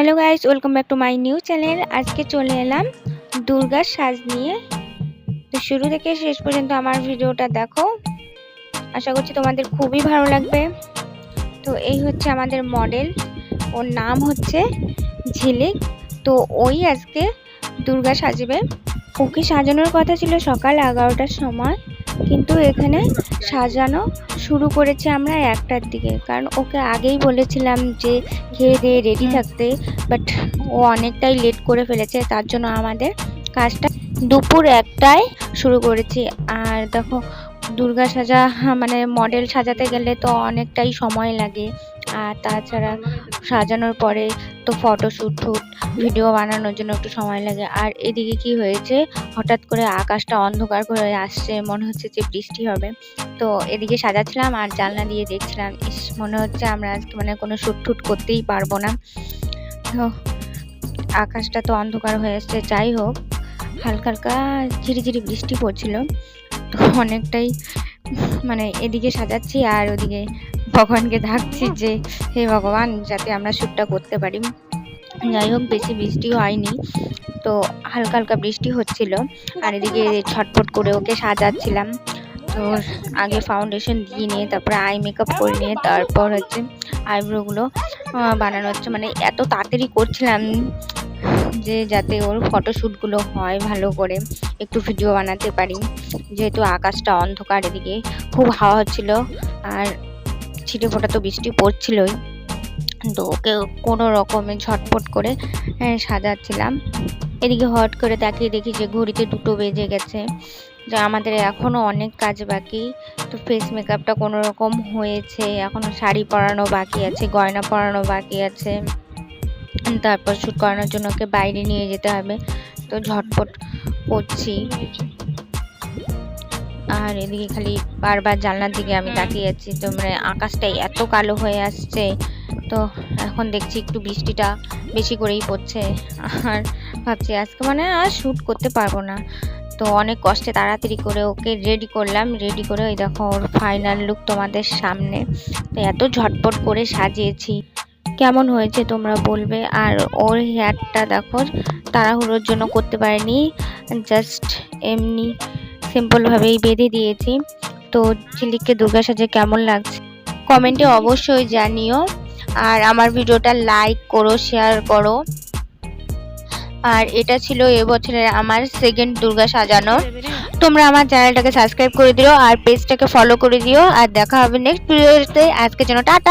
Hello guys, welcome back to my new channel. আজকে চলে এলাম দুর্গার সাজ নিয়ে। তো শুরু থেকে শেষ পর্যন্ত আমার ভিডিওটা দেখো, আশা করছি তোমাদের খুবই ভালো লাগবে। তো এই হচ্ছে আমাদের মডেল, ওর নাম হচ্ছে ঝিলিক। তো ওই আজকে দুর্গা সাজবে। ওকে সাজানোর কথা ছিল সকাল 11টার সময়, কিন্তু এখানে সাজানো শুরু করেছি আমরা 1টার দিকে, কারণ ওকে আগেই বলেছিলাম যে খেয়ে দিয়ে রেডি থাকতে, বাট ও অনেকটাই লেট করে ফেলেছে। তার জন্য আমাদের কাজটা দুপুর 1টায় শুরু করেছি। আর দেখো, দুর্গা সাজা মানে মডেল সাজাতে গেলে তো অনেকটাই সময় লাগে, আর তাছাড়া সাজানোর পরে তো ফটোশ্যুট ভিডিও বানানোর জন্য একটু সময় লাগে। আর এদিকে কি হয়েছে, হঠাৎ করে আকাশটা অন্ধকার করে আসছে, মনে হচ্ছে যে বৃষ্টি হবে। তো এদিকে সাজাচ্ছিলাম আর জানলা দিয়ে দেখছিলাম, মনে হচ্ছে আমরা আজকে মানে কোনো শ্যুট করতেই পারবো না। তো আকাশটা তো অন্ধকার হয়ে আসছে। যাই হোক, হালকা হালকা ঝিরিঝিরি বৃষ্টি পড়ছিল। তো অনেকটাই মানে এদিকে সাজাচ্ছি আর ওদিকে ভগবানকে ডাকছি যে হে ভগবান, যাতে আমরা শ্যুটটা করতে পারি। যাই হোক, বেশি বৃষ্টিও হয়নি, তো হালকা হালকা বৃষ্টি হচ্ছিল। আর এদিকে ছটফট করে ওকে সাজাচ্ছিলাম। তো আগে ফাউন্ডেশন দিয়ে নিয়ে তারপরে আই মেকআপ করে নিয়ে তারপর হচ্ছে আইব্রোগুলো বানানো হচ্ছে। মানে এত তাড়াতাড়ি করছিলাম যে যাতে ওর ফটোশ্যুটগুলো হয় ভালো করে, একটু ভিডিও বানাতে পারি। যেহেতু আকাশটা অন্ধকার, এদিকে খুব হাওয়া হচ্ছিল আর ছিটে ফোটা তো বৃষ্টি পড়ছিলই। তো ওকে কোনো রকমে ঝটপট করে সাজাচ্ছিলাম। এদিকে হট করে তাকিয়ে দেখি যে ঘড়িতে 2টো বেজে গেছে, যে আমাদের এখনও অনেক কাজ বাকি। তো ফেস মেকআপটা কোনো রকম হয়েছে, এখনও শাড়ি পরানো বাকি আছে, গয়না পরানো বাকি আছে, তারপর শ্যুট করানোর জন্য ওকে বাইরে নিয়ে যেতে হবে। তো ঝটপট করছি। আর এদিকে খালি বারবার জানলার দিকে আমি তাকিয়ে যাচ্ছি। তো মানে আকাশটাই এত কালো হয়ে আসছে। তো এখন দেখছি একটু বৃষ্টিটা বেশি করেই পড়ছে, আর ভাবছি আজকে মানে আর শ্যুট করতে পারবো না। তো অনেক কষ্টে তাড়াতাড়ি করে ওকে রেডি করলাম। রেডি করে ওই দেখো ওর ফাইনাল লুক তোমাদের সামনে। তো এত ঝটপট করে সাজিয়েছি, কেমন হয়েছে তোমরা বলবে। আর ওর হেয়ারটা দেখো, তাড়াহুড়োর জন্য করতে পারিনি, জাস্ট এমনি সিম্পলভাবেই বেঁধে দিয়েছি। তো ঝিলিককে দুর্গা সাজে কেমন লাগছে কমেন্টে অবশ্যই জানিও। আর আমার ভিডিওটা লাইক করো, শেয়ার করো। আর এটা ছিল এবছরের আমার সেকেন্ড দুর্গা সাজানো। তোমরা আমার চ্যানেলটাকে সাবস্ক্রাইব করে দিও আর পেজটাকে ফলো করে দিও। আর দেখা হবে নেক্সট ভিডিওতে। আজকের জন্য টাটা।